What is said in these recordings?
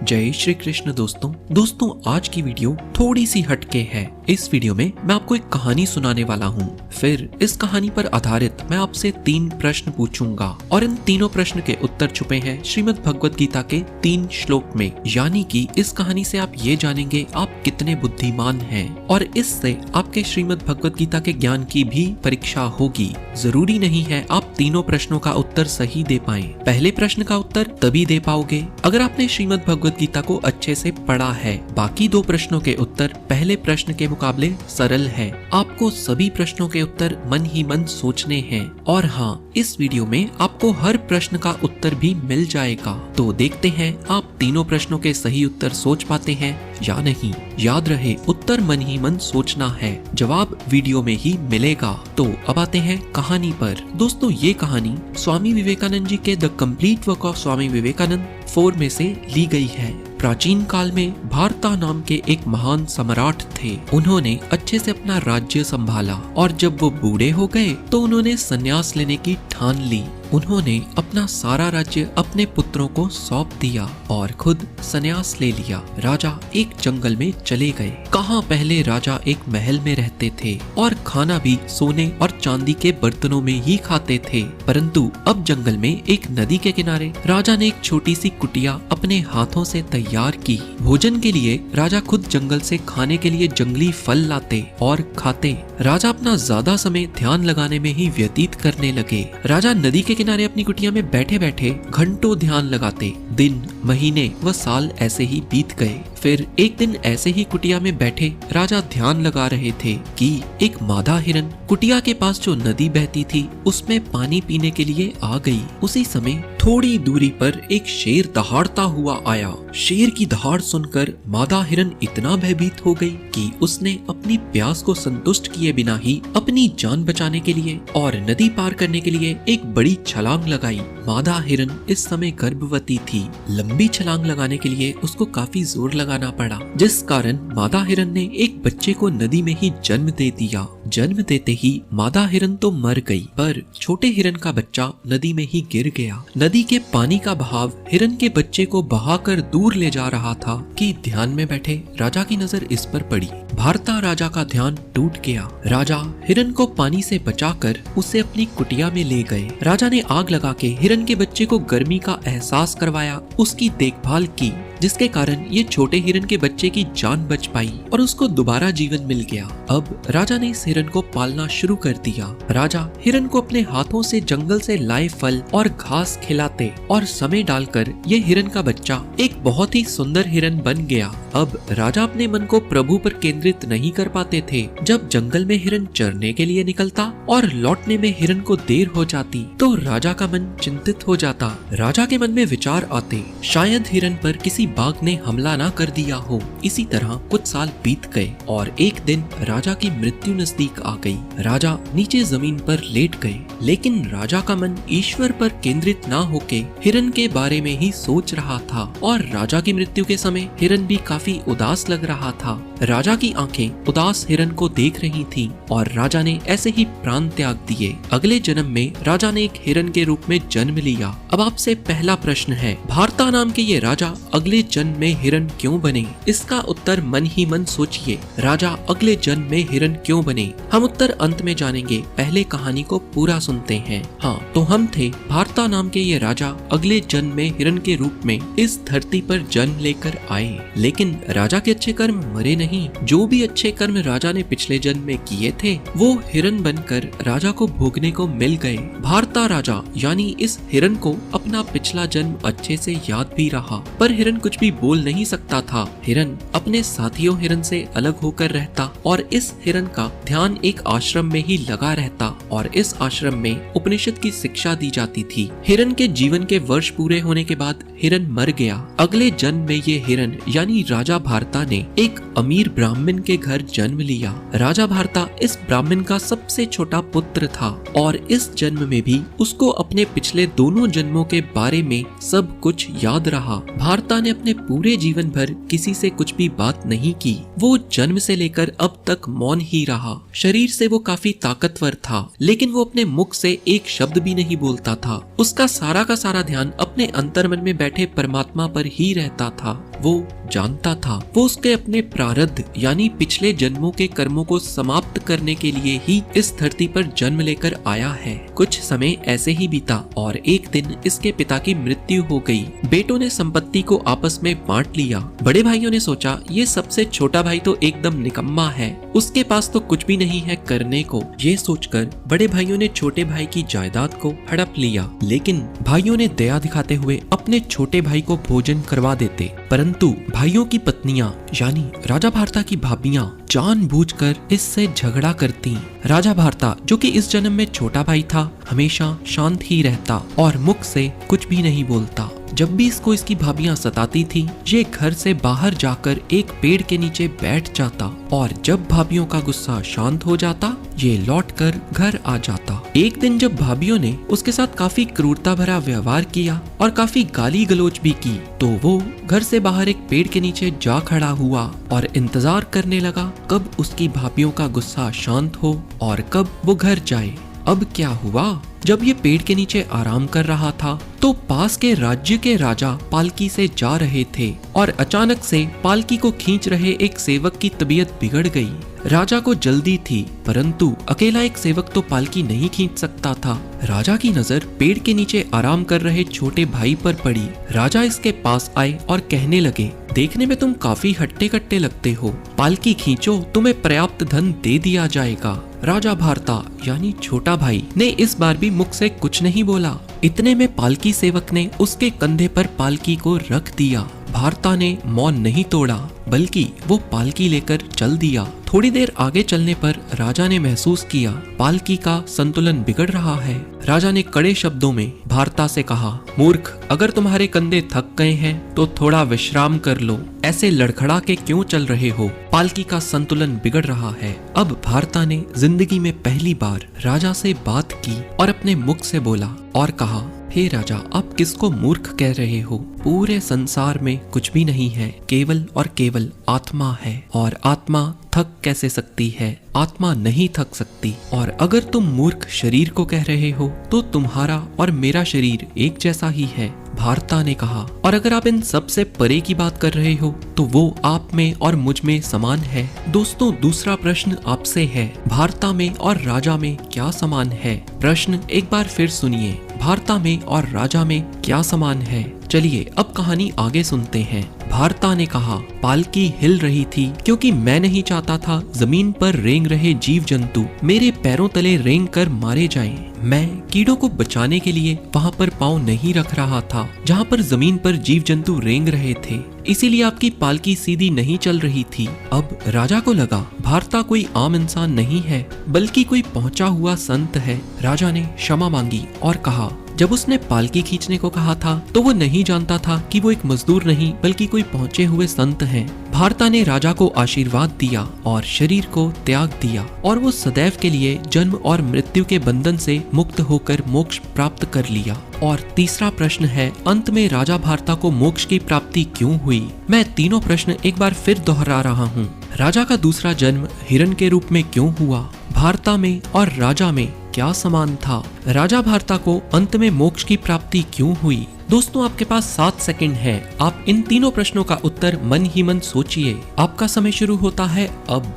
जय श्री कृष्ण दोस्तों आज की वीडियो थोड़ी सी हटके है। इस वीडियो में मैं आपको एक कहानी सुनाने वाला हूँ। फिर इस कहानी पर आधारित मैं आपसे 3 प्रश्न पूछूंगा और इन तीनों प्रश्न के उत्तर छुपे हैं श्रीमद् भगवद गीता के 3 श्लोक में। यानी कि इस कहानी से आप ये जानेंगे आप कितने बुद्धिमान हैं और इससे आपके श्रीमद् भगवद गीता के ज्ञान की भी परीक्षा होगी। जरूरी नहीं है आप तीनों प्रश्नों का उत्तर सही दे पाएं। पहले प्रश्न का उत्तर तभी दे पाओगे अगर आपने श्रीमद् भगवद गीता को अच्छे से पढ़ा है। बाकी 2 प्रश्नों के उत्तर पहले प्रश्न के मुकाबले सरल है। आपको सभी प्रश्नों के उत्तर मन ही मन सोचने हैं और हाँ, इस वीडियो में आपको हर प्रश्न का उत्तर भी मिल जाएगा। तो देखते हैं आप तीनों प्रश्नों के सही उत्तर सोच पाते हैं या नहीं। याद रहे, उत्तर मन ही मन सोचना है, जवाब वीडियो में ही मिलेगा। तो अब आते हैं कहानी पर। दोस्तों ये कहानी स्वामी विवेकानंद जी के the complete work of Swami Vivekananda 4 में से ली गई है। प्राचीन काल में भारता नाम के एक महान सम्राट थे। उन्होंने अच्छे से अपना राज्य संभाला और जब वो बूढ़े हो गए तो उन्होंने संन्यास लेने की ठान ली। उन्होंने अपना सारा राज्य अपने पुत्रों को सौंप दिया और खुद संन्यास ले लिया। राजा एक जंगल में चले गए। कहाँ पहले राजा एक महल में रहते थे और खाना भी सोने और चांदी के बर्तनों में ही खाते थे, परंतु अब जंगल में एक नदी के किनारे राजा ने एक छोटी सी कुटिया अपने हाथों से तैयार की। भोजन के लिए राजा खुद जंगल से खाने के लिए जंगली फल लाते और खाते। राजा अपना ज्यादा समय ध्यान लगाने में ही व्यतीत करने लगे। राजा नदी के किनारे अपनी कुटिया में बैठे बैठे घंटों ध्यान लगाते। दिन, महीने व साल ऐसे ही बीत गए। फिर एक दिन ऐसे ही कुटिया में बैठे राजा ध्यान लगा रहे थे कि एक मादा हिरन कुटिया के पास जो नदी बहती थी उसमें पानी पीने के लिए आ गई। उसी समय थोड़ी दूरी पर एक शेर दहाड़ता हुआ आया। शेर की दहाड़ सुनकर मादा हिरन इतना भयभीत हो गई कि उसने अपनी प्यास को संतुष्ट किए बिना ही अपनी जान बचाने के लिए और नदी पार करने के लिए एक बड़ी छलांग लगाई। मादा हिरन इस समय गर्भवती थी। लंबी छलांग लगाने के लिए उसको काफी जोर लगाना पड़ा, जिस कारण मादा हिरन ने एक बच्चे को नदी में ही जन्म दे दिया। जन्म देते ही मादा हिरन तो मर गई, पर छोटे हिरन का बच्चा नदी में ही गिर गया। नदी के पानी का बहाव हिरन के बच्चे को बहाकर दूर ले जा रहा था कि ध्यान में बैठे राजा की नजर इस पर पड़ी। भारता राजा का ध्यान टूट गया। राजा हिरन को पानी से बचाकर उसे अपनी कुटिया में ले गए। राजा ने आग लगा के हिरन के बच्चे को गर्मी का एहसास करवाया, उसकी देखभाल की, जिसके कारण ये छोटे हिरन के बच्चे की जान बच पाई और उसको दोबारा जीवन मिल गया। अब राजा ने इस हिरन को पालना शुरू कर दिया। राजा हिरन को अपने हाथों से जंगल से लाए फल और घास खिलाते और समय डालकर ये हिरन का बच्चा एक बहुत ही सुंदर हिरन बन गया। अब राजा अपने मन को प्रभु पर केंद्रित नहीं कर पाते थे। जब जंगल में हिरन चरने के लिए निकलता और लौटने में हिरन को देर हो जाती तो राजा का मन चिंतित हो जाता। राजा के मन में विचार आते, शायद हिरन पर किसी बाघ ने हमला ना कर दिया हो। इसी तरह कुछ साल बीत गए और एक दिन राजा की मृत्यु नजदीक आ गई। राजा नीचे जमीन पर लेट गए, लेकिन राजा का मन ईश्वर पर केंद्रित ना होके हिरन के बारे में ही सोच रहा था और राजा की मृत्यु के समय हिरन भी काफी उदास लग रहा था। राजा की आंखें उदास हिरन को देख रही थीं और राजा ने ऐसे ही प्राण त्याग दिए। अगले जन्म में राजा ने एक हिरन के रूप में जन्म लिया। अब आपसे पहला प्रश्न है, भारता नाम के ये राजा अगले जन्म में हिरन क्यों बने? इसका उत्तर मन ही मन सोचिए। राजा अगले जन्म में हिरन क्यों बने? हम उत्तर अंत में जानेंगे, पहले कहानी को पूरा सुनते हैं। हाँ, तो हम थे भारता नाम के ये राजा अगले जन्म में हिरन के रूप में इस धरती पर जन्म लेकर आए। लेकिन राजा के अच्छे कर्म मरे नहीं। जो भी अच्छे कर्म राजा ने पिछले जन्म में किए थे वो हिरन बनकर राजा को भोगने को मिल गए। भारता राजा यानी इस हिरन को अपना पिछला जन्म अच्छे से याद भी रहा, पर हिरन कुछ भी बोल नहीं सकता था। हिरन अपने साथियों हिरन से अलग होकर रहता और इस हिरन का ध्यान एक आश्रम में ही लगा रहता और इस आश्रम में उपनिषद की शिक्षा दी जाती थी। हिरन के जीवन के वर्ष पूरे होने के बाद हिरन मर गया। अगले जन्म में ये हिरन यानी राजा भारता ने एक अमीर अमीर ब्राह्मण के घर जन्म लिया। राजा भारता इस ब्राह्मण का सबसे छोटा पुत्र था और इस जन्म में भी उसको अपने पिछले दोनों जन्मों के बारे में सब कुछ याद रहा। भारता ने अपने पूरे जीवन भर किसी से कुछ भी बात नहीं की। वो जन्म से लेकर अब तक मौन ही रहा। शरीर से वो काफी ताकतवर था, लेकिन वो अपने मुख से एक शब्द भी नहीं बोलता था। उसका सारा का सारा ध्यान अपने अंतर्मन में बैठे परमात्मा पर ही रहता था। वो जानता था वो उसके अपने प्रारब्ध यानी पिछले जन्मों के कर्मों को समाप्त करने के लिए ही इस धरती पर जन्म लेकर आया है। कुछ समय ऐसे ही बीता और एक दिन इसके पिता की मृत्यु हो गई। बेटों ने संपत्ति को आपस में बांट लिया। बड़े भाइयों ने सोचा ये सबसे छोटा भाई तो एकदम निकम्मा है, उसके पास तो कुछ भी नहीं है करने को। ये सोचकर बड़े भाइयों ने छोटे भाई की जायदाद को हड़प लिया, लेकिन भाइयों ने दया दिखाते हुए अपने छोटे भाई को भोजन करवा देते। परंतु भाइयों की पत्नियां यानी राजा भारता की भाभियां जानबूझकर इससे झगड़ा करती। राजा भारता जो कि इस जन्म में छोटा भाई था, हमेशा शांत ही रहता और मुख से कुछ भी नहीं बोलता। जब भी इसको इसकी भाभियां सताती थी, ये घर से बाहर जाकर एक पेड़ के नीचे बैठ जाता और जब भाभियों का गुस्सा शांत हो जाता, ये लौटकर घर आ जाता। एक दिन जब भाभियों ने उसके साथ काफी क्रूरता भरा व्यवहार किया और काफी गाली गलौज भी की, तो वो घर से बाहर एक पेड़ के नीचे जा खड़ा हुआ और इंतजार करने लगा कब उसकी भाभियों का गुस्सा शांत हो और कब वो घर जाए। अब क्या हुआ, जब ये पेड़ के नीचे आराम कर रहा था तो पास के राज्य के राजा पालकी से जा रहे थे और अचानक से पालकी को खींच रहे एक सेवक की तबीयत बिगड़ गई। राजा को जल्दी थी, परंतु अकेला एक सेवक तो पालकी नहीं खींच सकता था। राजा की नजर पेड़ के नीचे आराम कर रहे छोटे भाई पर पड़ी। राजा इसके पास आए और कहने लगे, देखने में तुम काफी हट्टे कट्टे लगते हो, पालकी खींचो, तुम्हें पर्याप्त धन दे दिया जाएगा। राजा भारता यानी छोटा भाई ने इस बार भी मुख से कुछ नहीं बोला। इतने में पालकी सेवक ने उसके कंधे पर पालकी को रख दिया। भारता ने मौन नहीं तोड़ा, बल्कि वो पालकी लेकर चल दिया। थोड़ी देर आगे चलने पर राजा ने महसूस किया पालकी का संतुलन बिगड़ रहा है। राजा ने कड़े शब्दों में भारता से कहा, मूर्ख, अगर तुम्हारे कंधे थक गए हैं तो थोड़ा विश्राम कर लो, ऐसे लड़खड़ा के क्यों चल रहे हो, पालकी का संतुलन बिगड़ रहा है। अब भारता ने जिंदगी में पहली बार राजा से बात की और अपने मुख से बोला और कहा, हे राजा, आप किसको मूर्ख कह रहे हो? पूरे संसार में कुछ भी नहीं है, केवल और केवल आत्मा है और आत्मा थक कैसे सकती है? आत्मा नहीं थक सकती। और अगर तुम मूर्ख शरीर को कह रहे हो तो तुम्हारा और मेरा शरीर एक जैसा ही है, भारता ने कहा। और अगर आप इन सब से परे की बात कर रहे हो तो वो आप में और मुझ में समान है। दोस्तों, दूसरा प्रश्न आपसे है, भारता में और राजा में क्या समान है? प्रश्न एक बार फिर सुनिए, भारता में और राजा में क्या समान है? चलिए अब कहानी आगे सुनते हैं। भारता ने कहा, पालकी हिल रही थी क्योंकि मैं नहीं चाहता था जमीन पर रेंग रहे जीव जंतु मेरे पैरों तले रेंग कर मारे जाएं। मैं कीड़ों को बचाने के लिए वहाँ पर पाँव नहीं रख रहा था जहाँ पर जमीन पर जीव जंतु रेंग रहे थे, इसीलिए आपकी पालकी सीधी नहीं चल रही थी। अब राजा को लगा भारता कोई आम इंसान नहीं है, बल्कि कोई पहुंचा हुआ संत है। राजा ने क्षमा मांगी और कहा, जब उसने पालकी खींचने को कहा था तो वो नहीं जानता था कि वो एक मजदूर नहीं बल्कि कोई पहुंचे हुए संत हैं। भारता ने राजा को आशीर्वाद दिया और शरीर को त्याग दिया और वो सदैव के लिए जन्म और मृत्यु के बंधन से मुक्त होकर मोक्ष प्राप्त कर लिया। और तीसरा प्रश्न है, अंत में राजा भारता को मोक्ष की प्राप्ति क्यों हुई? मैं तीनों प्रश्न एक बार फिर दोहरा रहा हूँ। राजा का दूसरा जन्म हिरण के रूप में क्यों हुआ? भारता में और राजा में क्या समान था? राजा भारता को अंत में मोक्ष की प्राप्ति क्यों हुई? दोस्तों, आपके पास 7 सेकंड है। आप इन तीनों प्रश्नों का उत्तर मन ही मन सोचिए। आपका समय शुरू होता है अब।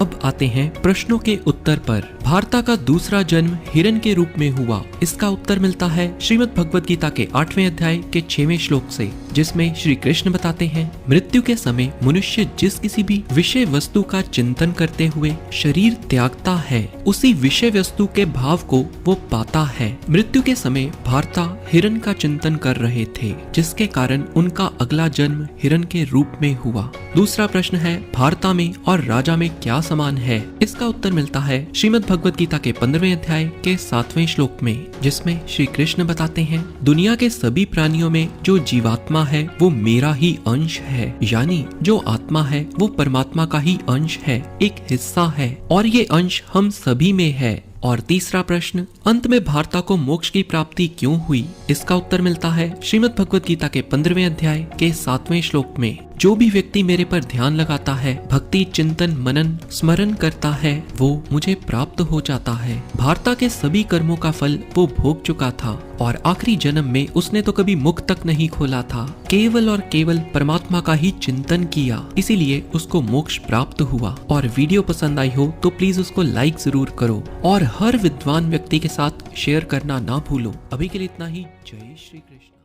अब आते हैं प्रश्नों के उत्तर पर। भारता का दूसरा जन्म हिरण के रूप में हुआ। इसका उत्तर मिलता है श्रीमद् भगवद गीता के 8वें अध्याय के 6वें श्लोक से, जिसमें श्री कृष्ण बताते हैं, मृत्यु के समय मनुष्य जिस किसी भी विषय वस्तु का चिंतन करते हुए शरीर त्यागता है, उसी विषय वस्तु के भाव को वो पाता है। मृत्यु के समय भारता हिरण का चिंतन कर रहे थे, जिसके कारण उनका अगला जन्म हिरण के रूप में हुआ। दूसरा प्रश्न है, भारता में और राजा में क्या समान है? इसका उत्तर मिलता है श्रीमद् भगवत गीता के 15वें अध्याय के 7वें श्लोक में, जिसमें श्री कृष्ण बताते हैं, दुनिया के सभी प्राणियों में जो जीवात्मा है वो मेरा ही अंश है, यानी जो आत्मा है वो परमात्मा का ही अंश है, एक हिस्सा है, और ये अंश हम सभी में है। और तीसरा प्रश्न, अंत में भारता को मोक्ष की प्राप्ति क्यों हुई? इसका उत्तर मिलता है श्रीमद् भगवत गीता के 15वें अध्याय के 7वें श्लोक में, जो भी व्यक्ति मेरे पर ध्यान लगाता है, भक्ति चिंतन मनन स्मरण करता है, वो मुझे प्राप्त हो जाता है। भारता के सभी कर्मों का फल वो भोग चुका था और आखिरी जन्म में उसने तो कभी मुख तक नहीं खोला था, केवल और केवल परमात्मा का ही चिंतन किया, इसीलिए उसको मोक्ष प्राप्त हुआ। और वीडियो पसंद आई हो तो प्लीज उसको लाइक जरूर करो और हर विद्वान व्यक्ति के साथ शेयर करना ना भूलो। अभी के लिए इतना ही। जय श्री कृष्ण।